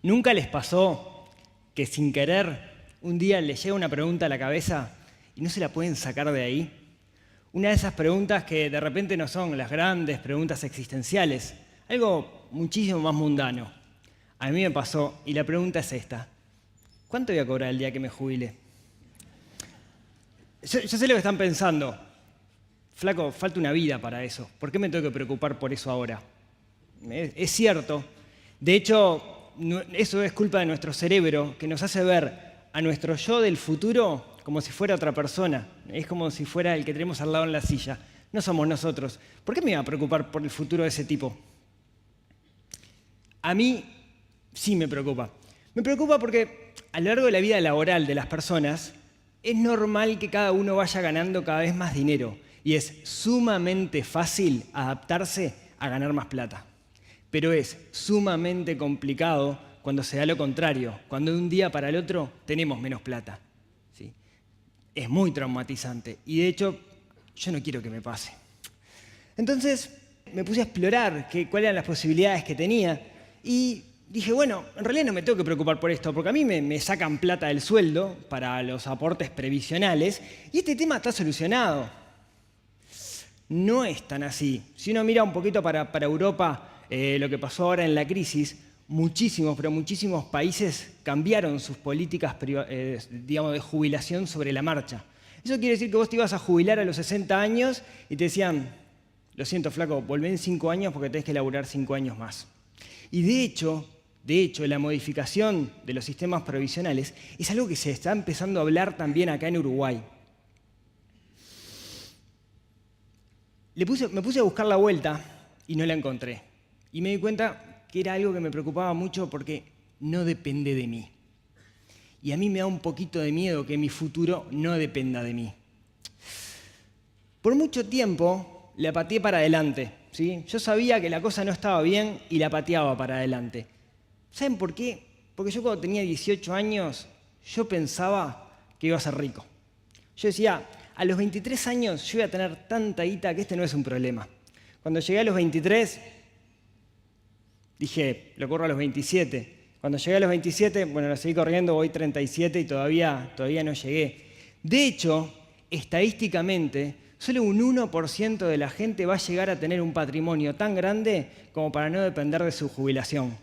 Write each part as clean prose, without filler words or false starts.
¿Nunca les pasó que sin querer un día les llega una pregunta a la cabeza y no se la pueden sacar de ahí? Una de esas preguntas que de repente no son las grandes preguntas existenciales, algo muchísimo más mundano. A mí me pasó y la pregunta es esta: ¿cuánto voy a cobrar el día que me jubile? Yo sé lo que están pensando. Flaco, falta una vida para eso. ¿Por qué me tengo que preocupar por eso ahora? Es cierto. De hecho, eso es culpa de nuestro cerebro, que nos hace ver a nuestro yo del futuro como si fuera otra persona. Es como si fuera el que tenemos al lado en la silla. No somos nosotros. ¿Por qué me iba a preocupar por el futuro de ese tipo? A mí sí me preocupa. Me preocupa porque a lo largo de la vida laboral de las personas es normal que cada uno vaya ganando cada vez más dinero y es sumamente fácil adaptarse a ganar más plata. Pero es sumamente complicado cuando se da lo contrario, cuando de un día para el otro tenemos menos plata. ¿Sí? Es muy traumatizante y de hecho yo no quiero que me pase. Entonces me puse a explorar cuáles eran las posibilidades que tenía y dije, bueno, en realidad no me tengo que preocupar por esto, porque a mí me sacan plata del sueldo para los aportes previsionales y este tema está solucionado. No es tan así. Si uno mira un poquito para Europa, lo que pasó ahora en la crisis, muchísimos países cambiaron sus políticas de jubilación sobre la marcha. Eso quiere decir que vos te ibas a jubilar a los 60 años y te decían, lo siento flaco, volvé en 5 años porque tenés que laburar 5 años más. Y de hecho, la modificación de los sistemas provisionales es algo que se está empezando a hablar también acá en Uruguay. Me puse a buscar la vuelta y no la encontré. Y me di cuenta que era algo que me preocupaba mucho porque no depende de mí. Y a mí me da un poquito de miedo que mi futuro no dependa de mí. Por mucho tiempo la pateé para adelante, ¿sí? Yo sabía que la cosa no estaba bien y la pateaba para adelante. ¿Saben por qué? Porque yo cuando tenía 18 años, yo pensaba que iba a ser rico. Yo decía, a los 23 años yo voy a tener tanta guita que este no es un problema. Cuando llegué a los 23, dije, lo corro a los 27. Cuando llegué a los 27, bueno, lo seguí corriendo, voy 37 y todavía no llegué. De hecho, estadísticamente, solo un 1% de la gente va a llegar a tener un patrimonio tan grande como para no depender de su jubilación.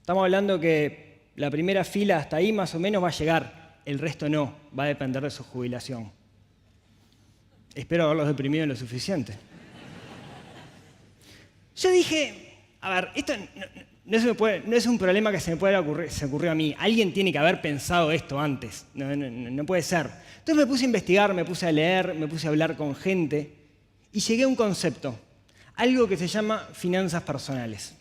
Estamos hablando que la primera fila hasta ahí más o menos va a llegar, el resto no, va a depender de su jubilación. Espero haberlos deprimido lo suficiente. Yo dije, a ver, esto no es un problema que se ocurrió a mí. Alguien tiene que haber pensado esto antes, no puede ser. Entonces me puse a investigar, me puse a leer, me puse a hablar con gente y llegué a un concepto, algo que se llama finanzas personales.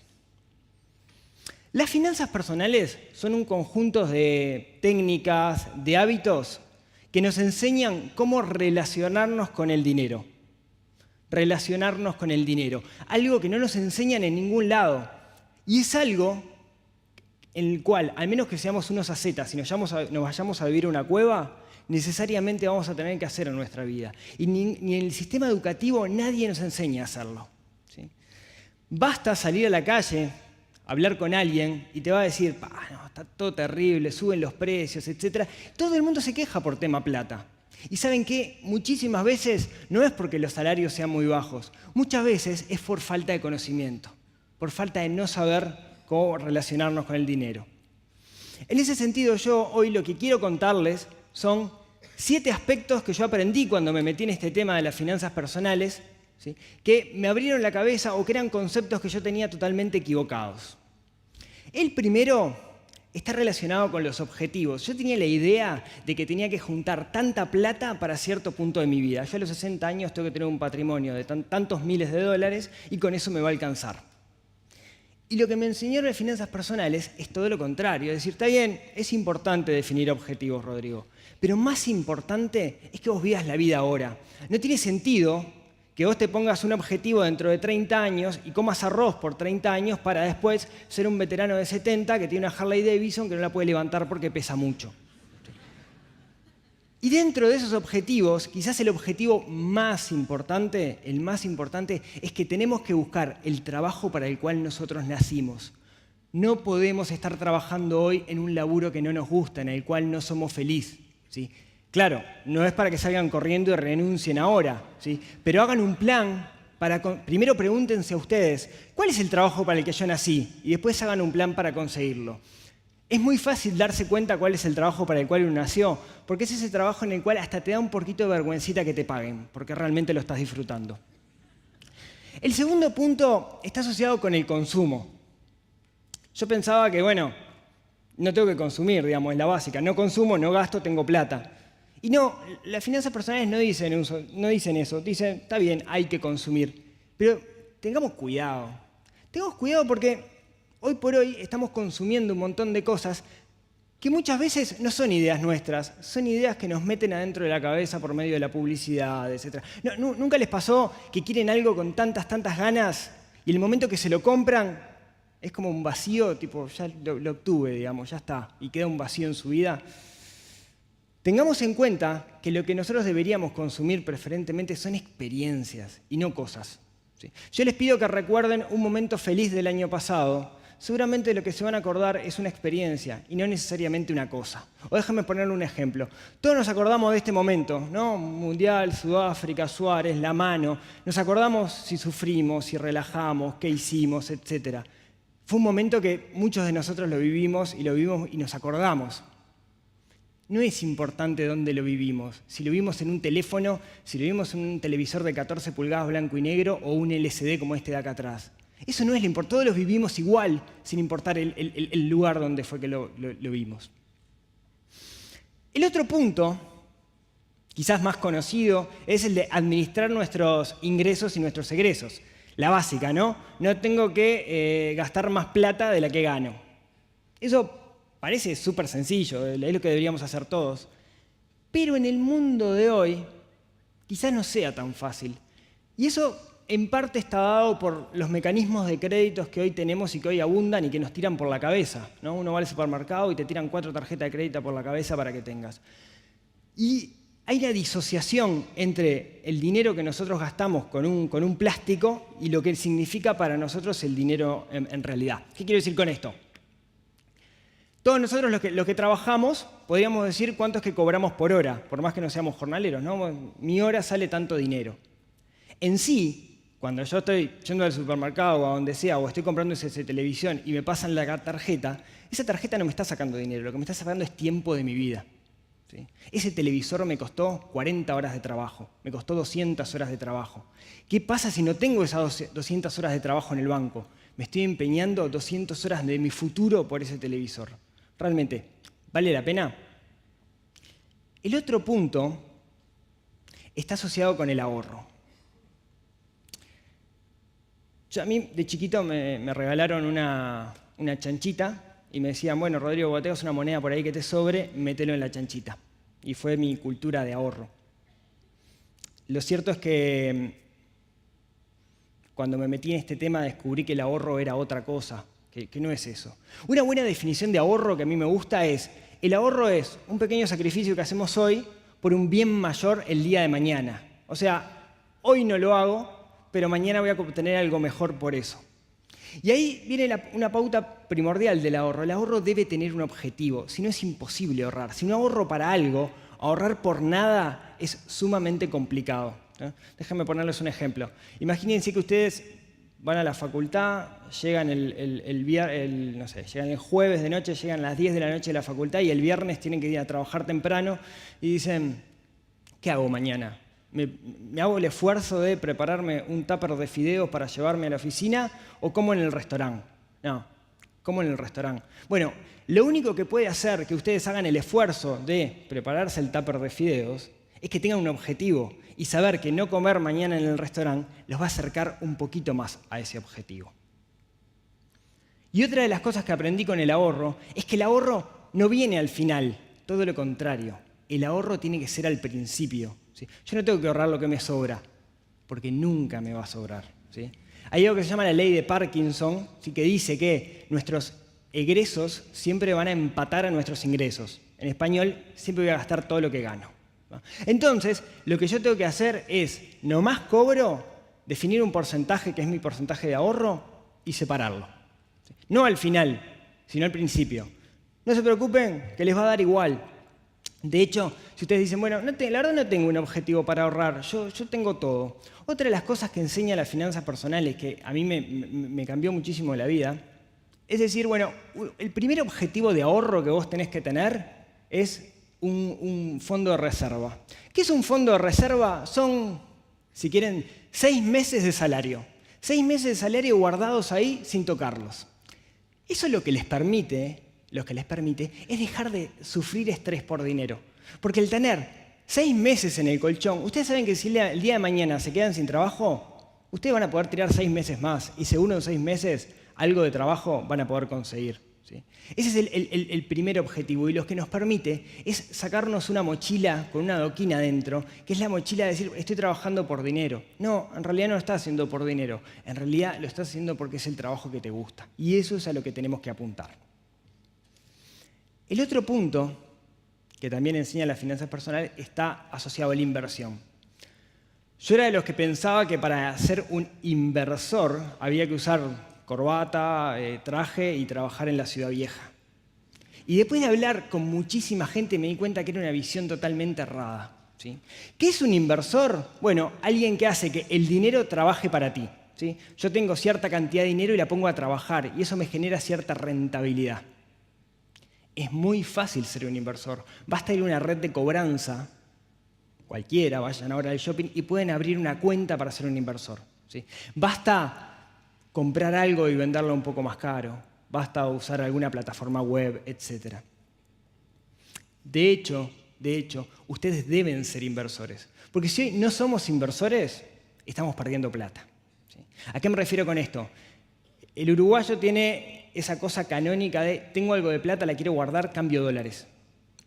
Las finanzas personales son un conjunto de técnicas, de hábitos que nos enseñan cómo relacionarnos con el dinero. Relacionarnos con el dinero. Algo que no nos enseñan en ningún lado. Y es algo en el cual, al menos que seamos unos ascetas y nos vayamos a vivir a una cueva, necesariamente vamos a tener que hacer en nuestra vida. Y ni en el sistema educativo nadie nos enseña a hacerlo. ¿Sí? Basta salir a la calle, hablar con alguien y te va a decir, no, está todo terrible, suben los precios, etc. Todo el mundo se queja por tema plata. Y ¿saben qué? Muchísimas veces no es porque los salarios sean muy bajos. Muchas veces es por falta de conocimiento, por falta de no saber cómo relacionarnos con el dinero. En ese sentido, yo hoy lo que quiero contarles son 7 aspectos que yo aprendí cuando me metí en este tema de las finanzas personales, ¿sí? Que me abrieron la cabeza o que eran conceptos que yo tenía totalmente equivocados. El primero está relacionado con los objetivos. Yo tenía la idea de que tenía que juntar tanta plata para cierto punto de mi vida. Yo a los 60 años tengo que tener un patrimonio de tantos miles de dólares y con eso me va a alcanzar. Y lo que me enseñaron las finanzas personales es todo lo contrario. Es decir, está bien, es importante definir objetivos, Rodrigo, pero más importante es que vos vivas la vida ahora. No tiene sentido que vos te pongas un objetivo dentro de 30 años y comas arroz por 30 años para después ser un veterano de 70 que tiene una Harley Davidson que no la puede levantar porque pesa mucho. Y dentro de esos objetivos, quizás el objetivo más importante, es que tenemos que buscar el trabajo para el cual nosotros nacimos. No podemos estar trabajando hoy en un laburo que no nos gusta, en el cual no somos felices, ¿sí? Claro, no es para que salgan corriendo y renuncien ahora, ¿sí? Pero hagan un plan primero pregúntense a ustedes, ¿cuál es el trabajo para el que yo nací? Y después hagan un plan para conseguirlo. Es muy fácil darse cuenta cuál es el trabajo para el cual uno nació, porque es ese trabajo en el cual hasta te da un poquito de vergüencita que te paguen, porque realmente lo estás disfrutando. El segundo punto está asociado con el consumo. Yo pensaba que, bueno, no tengo que consumir, digamos, es la básica. No consumo, no gasto, tengo plata. Y no, las finanzas personales no dicen eso. Dicen, está bien, hay que consumir. Pero tengamos cuidado. Tengamos cuidado porque hoy por hoy estamos consumiendo un montón de cosas que muchas veces no son ideas nuestras, son ideas que nos meten adentro de la cabeza por medio de la publicidad, etc. ¿Nunca les pasó que quieren algo con tantas ganas y el momento que se lo compran es como un vacío, tipo, ya lo obtuve, digamos, ya está, y queda un vacío en su vida? Tengamos en cuenta que lo que nosotros deberíamos consumir preferentemente son experiencias y no cosas, ¿sí? Yo les pido que recuerden un momento feliz del año pasado. Seguramente lo que se van a acordar es una experiencia y no necesariamente una cosa. O déjenme ponerle un ejemplo. Todos nos acordamos de este momento, ¿no? Mundial, Sudáfrica, Suárez, la mano. Nos acordamos si sufrimos, si relajamos, qué hicimos, etc. Fue un momento que muchos de nosotros lo vivimos y nos acordamos. No es importante dónde lo vivimos, si lo vimos en un teléfono, si lo vimos en un televisor de 14 pulgadas blanco y negro o un LCD como este de acá atrás. Eso no es lo importante, todos los vivimos igual, sin importar el lugar donde fue que lo vimos. El otro punto, quizás más conocido, es el de administrar nuestros ingresos y nuestros egresos. La básica, ¿no? No tengo que gastar más plata de la que gano. Eso parece súper sencillo, es lo que deberíamos hacer todos. Pero en el mundo de hoy, quizás no sea tan fácil. Y eso en parte está dado por los mecanismos de créditos que hoy tenemos y que hoy abundan y que nos tiran por la cabeza, ¿no? Uno va al supermercado y te tiran 4 tarjetas de crédito por la cabeza para que tengas. Y hay una disociación entre el dinero que nosotros gastamos con un plástico y lo que significa para nosotros el dinero en realidad. ¿Qué quiero decir con esto? Todos nosotros los que trabajamos podríamos decir cuánto es que cobramos por hora, por más que no seamos jornaleros, ¿no? Mi hora sale tanto dinero. En sí, cuando yo estoy yendo al supermercado o a donde sea, o estoy comprando esa televisión y me pasan la tarjeta, esa tarjeta no me está sacando dinero, lo que me está sacando es tiempo de mi vida, ¿sí? Ese televisor me costó 40 horas de trabajo, me costó 200 horas de trabajo. ¿Qué pasa si no tengo esas 200 horas de trabajo en el banco? Me estoy empeñando 200 horas de mi futuro por ese televisor. ¿Realmente vale la pena? El otro punto está asociado con el ahorro. A mí de chiquito me regalaron una chanchita y me decían, bueno, Rodrigo, cuando tengas una moneda por ahí que te sobre, mételo en la chanchita. Y fue mi cultura de ahorro. Lo cierto es que cuando me metí en este tema descubrí que el ahorro era otra cosa, que no es eso. Una buena definición de ahorro que a mí me gusta es, el ahorro es un pequeño sacrificio que hacemos hoy por un bien mayor el día de mañana. O sea, hoy no lo hago, pero mañana voy a obtener algo mejor por eso. Y ahí viene una pauta primordial del ahorro. El ahorro debe tener un objetivo, si no es imposible ahorrar. Si no ahorro para algo, ahorrar por nada es sumamente complicado, ¿no? Déjenme ponerles un ejemplo. Imagínense que ustedes van a la facultad, llegan llegan el jueves de noche, llegan a las 10 de la noche de la facultad y el viernes tienen que ir a trabajar temprano y dicen, ¿qué hago mañana? ¿Me hago el esfuerzo de prepararme un tupper de fideos para llevarme a la oficina o como en el restaurante? No, como en el restaurante. Bueno, lo único que puede hacer que ustedes hagan el esfuerzo de prepararse el tupper de fideos es que tengan un objetivo y saber que no comer mañana en el restaurante los va a acercar un poquito más a ese objetivo. Y otra de las cosas que aprendí con el ahorro es que el ahorro no viene al final, todo lo contrario. El ahorro tiene que ser al principio, ¿sí? Yo no tengo que ahorrar lo que me sobra, porque nunca me va a sobrar, ¿sí? Hay algo que se llama la ley de Parkinson, ¿sí? Que dice que nuestros egresos siempre van a empatar a nuestros ingresos. En español, siempre voy a gastar todo lo que gano, ¿no? Entonces, lo que yo tengo que hacer es, nomás cobro, definir un porcentaje que es mi porcentaje de ahorro y separarlo. No al final, sino al principio. No se preocupen, que les va a dar igual. De hecho, si ustedes dicen, bueno, la verdad no tengo un objetivo para ahorrar, yo tengo todo. Otra de las cosas que enseña las finanzas personales, que a mí me cambió muchísimo la vida, es decir, bueno, el primer objetivo de ahorro que vos tenés que tener es un fondo de reserva. ¿Qué es un fondo de reserva? Son, si quieren, 6 meses de salario. 6 meses de salario guardados ahí sin tocarlos. Eso lo que les permite es dejar de sufrir estrés por dinero. Porque el tener 6 meses en el colchón, ustedes saben que si el día de mañana se quedan sin trabajo, ustedes van a poder tirar 6 meses más y seguro en 6 meses algo de trabajo van a poder conseguir. ¿Sí? Ese es el primer objetivo y lo que nos permite es sacarnos una mochila con una adoquina adentro, que es la mochila de decir, estoy trabajando por dinero. No, en realidad no lo estás haciendo por dinero, en realidad lo estás haciendo porque es el trabajo que te gusta. Y eso es a lo que tenemos que apuntar. El otro punto que también enseña las finanzas personales está asociado a la inversión. Yo era de los que pensaba que para ser un inversor había que usar corbata, traje y trabajar en la ciudad vieja. Y después de hablar con muchísima gente me di cuenta que era una visión totalmente errada. ¿Sí? ¿Qué es un inversor? Bueno, alguien que hace que el dinero trabaje para ti. ¿Sí? Yo tengo cierta cantidad de dinero y la pongo a trabajar y eso me genera cierta rentabilidad. Es muy fácil ser un inversor. Basta ir a una red de cobranza, cualquiera, vayan ahora al shopping y pueden abrir una cuenta para ser un inversor. ¿Sí? Basta comprar algo y venderlo un poco más caro. Basta usar alguna plataforma web, etc. De hecho, ustedes deben ser inversores. Porque si hoy no somos inversores, estamos perdiendo plata. ¿Sí? ¿A qué me refiero con esto? El uruguayo tiene esa cosa canónica de tengo algo de plata, la quiero guardar, cambio dólares.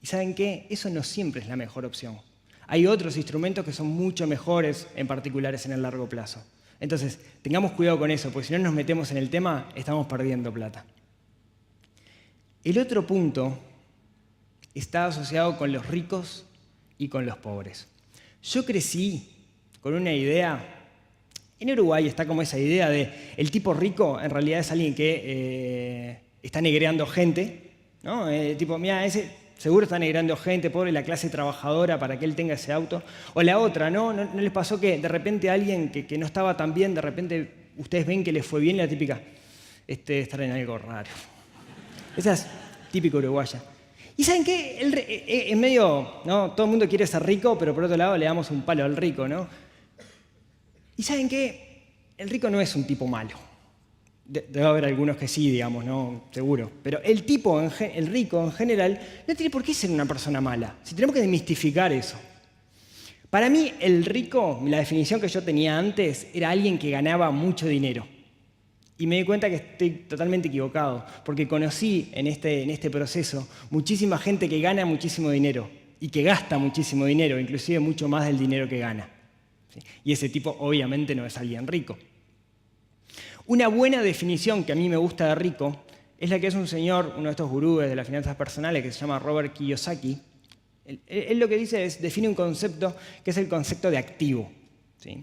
¿Y saben qué? Eso no siempre es la mejor opción. Hay otros instrumentos que son mucho mejores, en particulares en el largo plazo. Entonces, tengamos cuidado con eso, porque si no nos metemos en el tema, estamos perdiendo plata. El otro punto está asociado con los ricos y con los pobres. Yo crecí con una idea, en Uruguay está como esa idea de el tipo rico en realidad es alguien que está negreando gente, ¿no? Tipo, mira, ese seguro está negreando gente, pobre la clase trabajadora para que él tenga ese auto. O la otra, ¿no? ¿No les pasó que de repente a alguien que no estaba tan bien, de repente ustedes ven que les fue bien la típica, estar en algo raro? Esa es típica uruguaya. ¿Y saben qué? En medio, ¿no? Todo el mundo quiere ser rico, pero por otro lado le damos un palo al rico, ¿no? ¿Y saben qué? El rico no es un tipo malo. Debe haber algunos que sí, digamos, ¿no? Seguro. Pero el rico en general, no tiene por qué ser una persona mala. Si tenemos que desmistificar eso. Para mí, el rico, la definición que yo tenía antes, era alguien que ganaba mucho dinero. Y me di cuenta que estoy totalmente equivocado, porque conocí en este proceso muchísima gente que gana muchísimo dinero y que gasta muchísimo dinero, inclusive mucho más del dinero que gana. ¿Sí? Y ese tipo obviamente no es alguien rico. Una buena definición que a mí me gusta de rico es la que es un señor, uno de estos gurúes de las finanzas personales que se llama Robert Kiyosaki. Él lo que dice es, define un concepto que es el concepto de activo. ¿Sí?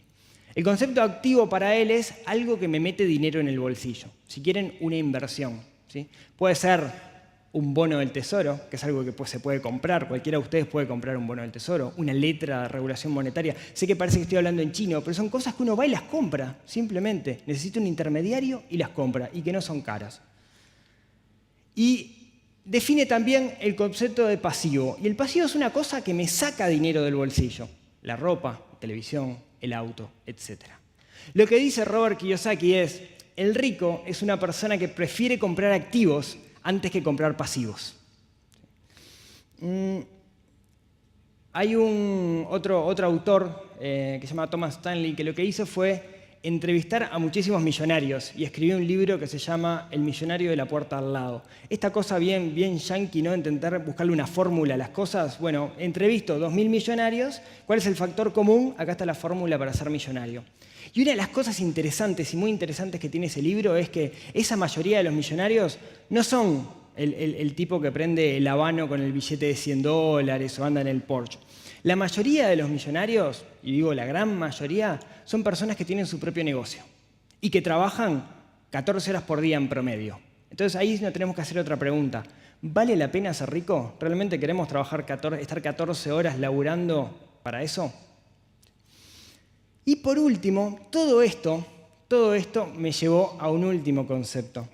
El concepto de activo para él es algo que me mete dinero en el bolsillo. Si quieren, una inversión. ¿Sí? Puede ser un bono del tesoro, que es algo que se puede comprar. Cualquiera de ustedes puede comprar un bono del tesoro, una letra de regulación monetaria. Sé que parece que estoy hablando en chino, pero son cosas que uno va y las compra, simplemente. Necesita un intermediario y las compra, y que no son caras. Y define también el concepto de pasivo. Y el pasivo es una cosa que me saca dinero del bolsillo. La ropa, la televisión, el auto, etc. Lo que dice Robert Kiyosaki es, el rico es una persona que prefiere comprar activos antes que comprar pasivos. Hay otro autor que se llama Thomas Stanley que lo que hizo fue entrevistar a muchísimos millonarios y escribió un libro que se llama El millonario de la puerta al lado. Esta cosa bien yankee, ¿no? Intentar buscarle una fórmula a las cosas. Bueno, entrevisto 2.000 millonarios. ¿Cuál es el factor común? Acá está la fórmula para ser millonario. Y una de las cosas interesantes y muy interesantes que tiene ese libro es que esa mayoría de los millonarios no son el tipo que prende el habano con el billete de $100 o anda en el Porsche. La mayoría de los millonarios, y digo la gran mayoría, son personas que tienen su propio negocio y que trabajan 14 horas por día en promedio. Entonces ahí nos tenemos que hacer otra pregunta. ¿Vale la pena ser rico? ¿Realmente queremos estar 14 horas laburando para eso? Y por último, todo esto me llevó a un último concepto,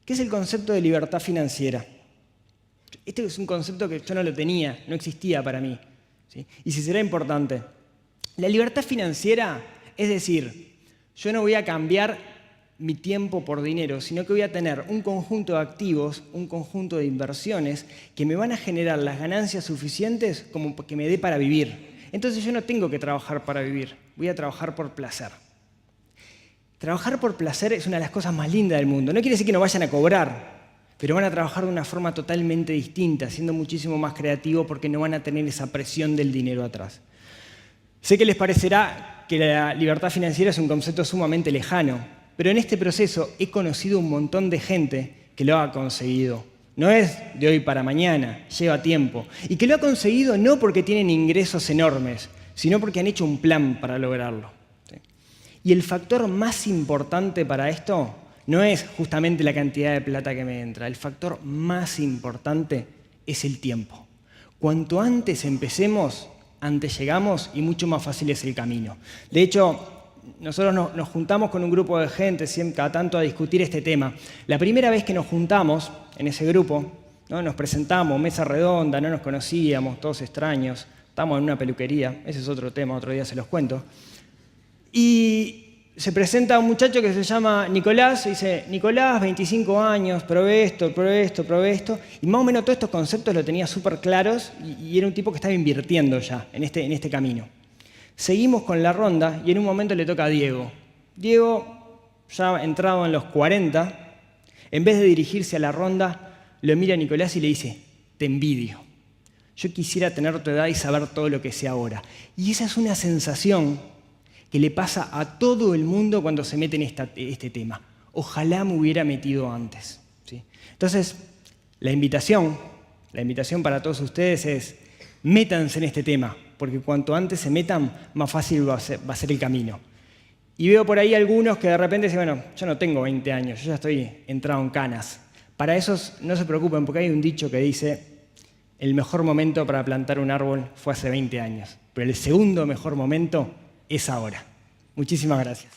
que es el concepto de libertad financiera. Este es un concepto que yo no lo tenía, no existía para mí, ¿sí? Y si será importante. La libertad financiera es decir, yo no voy a cambiar mi tiempo por dinero, sino que voy a tener un conjunto de activos, un conjunto de inversiones que me van a generar las ganancias suficientes como que me dé para vivir. Entonces yo no tengo que trabajar para vivir, voy a trabajar por placer. Trabajar por placer es una de las cosas más lindas del mundo. No quiere decir que no vayan a cobrar, pero van a trabajar de una forma totalmente distinta, siendo muchísimo más creativos porque no van a tener esa presión del dinero atrás. Sé que les parecerá que la libertad financiera es un concepto sumamente lejano, pero en este proceso he conocido un montón de gente que lo ha conseguido. No es de hoy para mañana, lleva tiempo. Y que lo ha conseguido no porque tienen ingresos enormes, sino porque han hecho un plan para lograrlo. Y el factor más importante para esto no es justamente la cantidad de plata que me entra. El factor más importante es el tiempo. Cuanto antes empecemos, antes llegamos y mucho más fácil es el camino. De hecho, nosotros nos juntamos con un grupo de gente cada tanto a discutir este tema. La primera vez que nos juntamos en ese grupo, ¿no? Nos presentamos, mesa redonda, no nos conocíamos, todos extraños, estábamos en una peluquería, ese es otro tema, otro día se los cuento. Y se presenta un muchacho que se llama Nicolás, y dice, Nicolás, 25 años, probé esto, y más o menos todos estos conceptos los tenía súper claros y era un tipo que estaba invirtiendo ya en este camino. Seguimos con la ronda y en un momento le toca a Diego. Diego, ya entrado en los 40, en vez de dirigirse a la ronda, lo mira a Nicolás y le dice, te envidio. Yo quisiera tener tu edad y saber todo lo que sé ahora. Y esa es una sensación que le pasa a todo el mundo cuando se mete en este tema. Ojalá me hubiera metido antes, ¿sí? Entonces, la invitación para todos ustedes es, métanse en este tema, porque cuanto antes se metan, más fácil va a ser el camino. Y veo por ahí algunos que de repente dicen, bueno, yo no tengo 20 años, yo ya estoy entrado en canas. Para esos no se preocupen, porque hay un dicho que dice, el mejor momento para plantar un árbol fue hace 20 años, pero el segundo mejor momento es ahora. Muchísimas gracias.